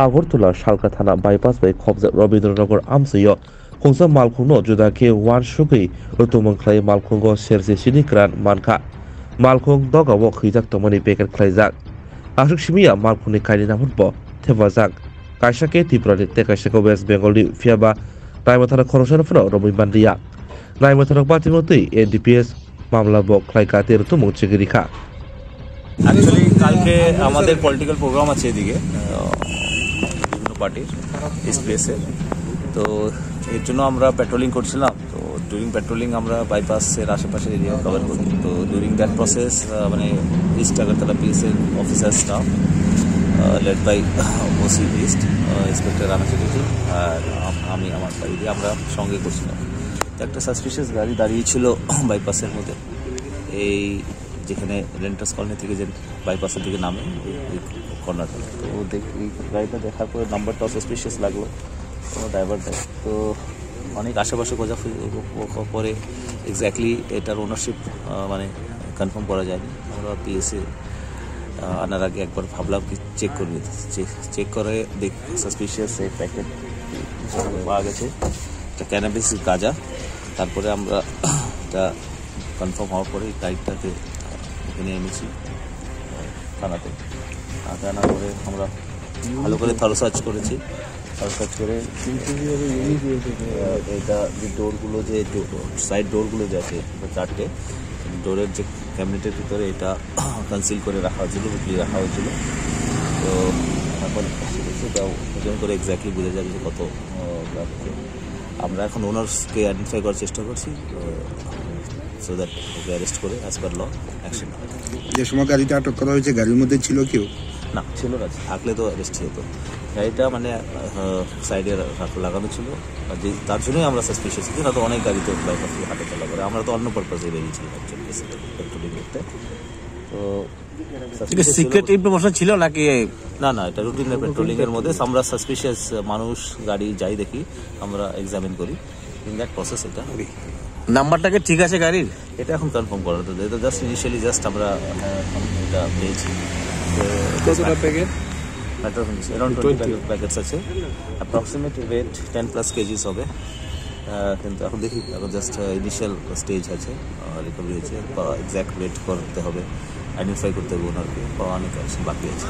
আগরতলা শালকা থানা bypass bai khobjak Rabindranagar amsayo khongsa malkhungno juda ke wan shugui rutumung khlai malkhungo serje sini kran mankha malkhung dogao khijak tomani packet khlaijak ashuk simia malkhungni kaini namutbo thebajak kaisa ke tiprani te kaisa ko West Bengal ni fiaba naimothanak khorosana phano romi bandiya naimothanak patimotui NDPS মামলা বক খাইকাতে রুতুমুং চিগিরিখা actually কালকে আমাদের political programme আছে এদিকে বিভিন্ন পার্টির স্পেসে, তো এর জন্য আমরা পেট্রোলিং করছিলাম। তো ডিউরিং পেট্রোলিং আমরা বাইপাসের আশেপাশের এরিয়া কভার করি। তো ডিউরিং দ্যাট প্রসেস মানে ইস্ট আগরতলা পিএসের officer staff led by OC east inspector Rana Chatterjee আর আমি আমার গাড়ি দিয়ে আমরা সঙ্গে করছিলাম। তো একটা সাসপিশিয়াস গাড়ি দাঁড়িয়েছিল বাইপাসের মধ্যে, এই যেখানে রেন্টার্স কলোনি থেকে যে বাইপাসের দিকে নামে ওই কর্নারটা। তো এই গাড়িটা দেখার পরে নাম্বারটাও সাসপিশিয়াস লাগলো, কোনো ড্রাইভার দেয়। তো অনেক আশেপাশে খোঁজাখুঁজি পরে এক্স্যাক্টলি এটার ওনারশিপ মানে কনফার্ম করা যায়নি। আমরা পিএসএ আনার আগে একবার ভাবলাম কি চেক করে নিতে, চেক করে দেখ সাসপিশিয়াস এই প্যাকেট পাওয়া গেছে, এটা ক্যানাবিস গাঁজা। তারপরে আমরা এটা কনফার্ম হওয়ার পরে গাড়িটাকে এখানে এনেছি থানাতে। আনার পরে আমরা ভালো করে থরো সার্চ করেছি, থরো সার্চ করে এটা যে ডোরগুলো যে সাইড ডোরগুলো যে আছে চারটে ডোরের যে ক্যাবিনেটের ভিতরে এটা কনসিল করে রাখা হয়েছিল, লুকিয়ে রাখা হয়েছিল। তো এখন সেটা ওজন করে এক্স্যাক্টলি বোঝা যাবে যে কত গ্রাম। আমরা এখন ওনার্সকে আইডেন্টিফাই করার চেষ্টা করছি, সো দ্যাট ওকে অ্যারেস্ট করে অ্যাজ পার ল অ্যাকশন। যে সময় গাড়িটা আটক করা হয়েছে গাড়ির মধ্যে ছিল কেউ? না, ছিল না, থাকলে তো অ্যারেস্ট হতো। গাড়িটা মানে সাইডে লাগানো ছিল, যে তার জন্যই আমরা সাসপিশিয়াস ছিল। না তো অনেক গাড়ি তো বাইপাস দিয়ে হাঁটে চলা করে, আমরা তো অন্য পারপাসে বেরিয়েছিলাম অ্যাকচুয়ালি পেট্রোলিং করতে। তো সিক্রেট ইনফরমেশন ছিল নাকি? না, এটা রুটিনের পেট্রোলিং এর মধ্যে আমরা সাসপিশিয়াস মানুষ গাড়ি যাই দেখি আমরা এক্সামিন করি। ইন দ্যাট প্রসেস এটা নাম্বারটাকে ঠিক আছে গাড়ির, এটা এখন কনফার্ম করা তো জাস্ট ইনিশিয়ালি জাস্ট আমরা এটা পেয়েছি। কতটা প্যাকেট? অ্যারাউন্ড 20 প্যাকেটস আছে, অ্যাপ্রক্সিমেট ওয়েট 10+ কেজিস হবে। কিন্তু এখন দেখি, এখন জাস্ট ইনিশিয়াল স্টেজ আছে, রিকভারি হয়েছে, বা এক্স্যাক্ট ওয়েট করতে হবে, আইডেন্টিফাই করতে হবে ওনারকে, বা অনেক বাকি আছে।